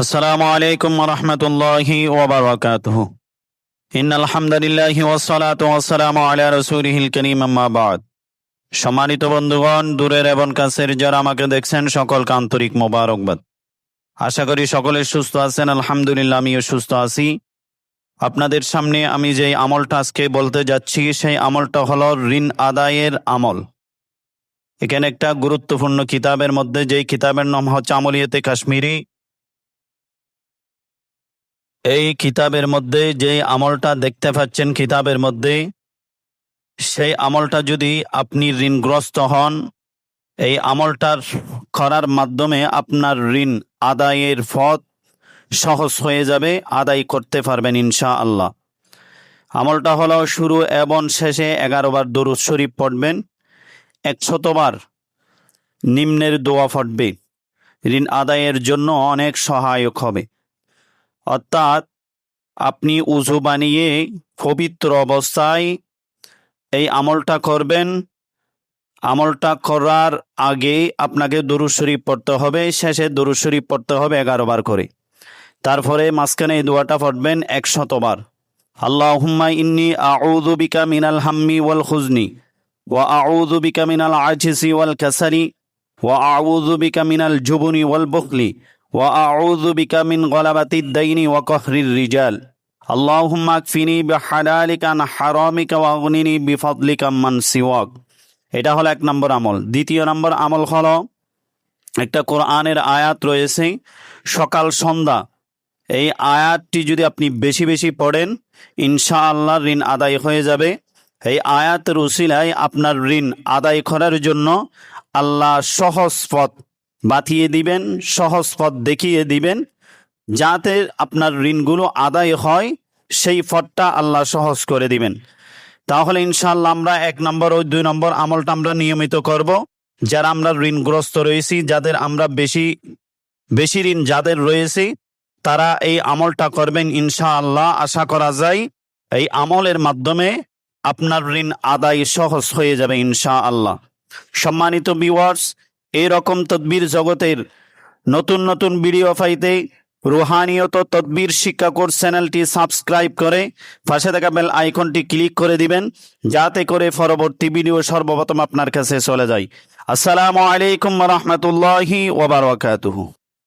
আসসালামু আলাইকুম ওয়া রাহমাতুল্লাহি ওয়া বারাকাতুহু। ইন্নাল হামদুলিল্লাহি ওয়াস সালাতু ওয়াস সালামু আলা রাসূলিহিল কারীম, আম্মা বা'দ। সম্মানিত বন্ধুগণ, দূরের এবং কাছের যারা আমাকে দেখছেন, সকলকে আন্তরিক মোবারকবাদ। আশা করি সকলে সুস্থ আছেন। আলহামদুলিল্লাহ, আমিও সুস্থ আছি। আপনাদের সামনে আমি যেই আমলটা আজকে বলতে যাচ্ছি, সেই আমলটা হলো ঋণ আদায়ের আমল। এখানে একটা গুরুত্বপূর্ণ কিতাবের মধ্যে, যেই কিতাবের নাম হচ্ছে আমলিয়াতে কাশ্মীরি, এই কিতাবের মধ্যে যে আমলটা দেখতে পাচ্ছেন কিতাবের মধ্যে, সেই আমলটা যদি আপনি ঋণগ্রস্ত হন, এই আমলটার করার মাধ্যমে আপনার ঋণ আদায়ের পথ সহজ হয়ে যাবে, আদায় করতে পারবেন ইনশাআল্লাহ। আমলটা হলো শুরু এবং শেষে 11 বার দরুদ শরীফ পড়বেন, 100 বার নিম্নের দোয়া পড়বে। ঋণ আদায়ের জন্য অনেক সহায়ক হবে। অর্থাৎ আপনি উযু বানিয়ে পবিত্র অবস্থায় এই আমলটা করবেন। আমলটা করার আগে আপনাকে দরুদ শরীফ পড়তে হবে, শেষে দরুদ শরীফ পড়তে হবে 11 বার করে। তারপরে মাঝখানে এই দোয়াটা পড়বেন 100 বার। আল্লাহুম্মা ইন্নী আউযু বিকা মিনাল হাম্মি ওয়াল হুজনি ওয়া আউযু বিকা মিনাল আজজি ওয়াল কাসালি ওয়া আউযু বিকা মিনাল জুবনি ওয়াল বুখলি ওয়া আউযু বিকা মিন গলাবাতিদ দাইনি ওয়া কাহরির রিজাল। আল্লাহুম্মা আকফিনি বিহালালিকা আন হারামিকা ওয়া আগনিনি বিফাদলিকা মান সিওয়াক। এটা হলো 1 নম্বর আমল। দ্বিতীয় নম্বর আমল হলো, একটা কোরআনের আয়াত রয়েছে, সকাল সন্ধ্যা এই আয়াতটি যদি আপনি বেশি বেশি পড়েন, ইনশাআল্লাহ ঋণ আদায় হয়ে যাবে। এই আয়াতের উসিলায় আপনার ঋণ আদায় করার জন্য আল্লাহ সহজ পথ বাতিয়ে দিবেন, সহজ পথ দেখিয়ে দিবেন, যাতে আপনার ঋণগুলো আদায় হয়। সেই পথটা আল্লাহ সহজ করে দিবেন। তাহলে ইনশাআল্লাহ আমরা 1 নম্বর ও 2 নম্বর আমলটা আমরা নিয়মিত করব। যারা আমরা ঋণগ্রস্ত রয়েছি, যাদের আমরা বেশি ঋণ যাদের রয়েছে, তারা এই আমলটা করবেন ইনশাআল্লাহ। আশা করা যায় এই আমলের মাধ্যমে আপনার ঋণ আদায় সহজ হয়ে যাবে ইনশাআল্লাহ। সম্মানিত ভিউয়ার্স, এরকম তদবির জগতের নতুন নতুন ভিডিও পাইতে রুহানিয়ত তদবির শিক্ষা কোর্স চ্যানেলটি সাবস্ক্রাইব করে পাশে থাকা বেল আইকনটি ক্লিক করে দিবেন, যাতে করে পরবর্তী ভিডিও সর্বপ্রথম আপনার কাছে চলে যায়। আসসালামু আলাইকুম ওয়া রাহমাতুল্লাহি ওয়া বারাকাতুহু।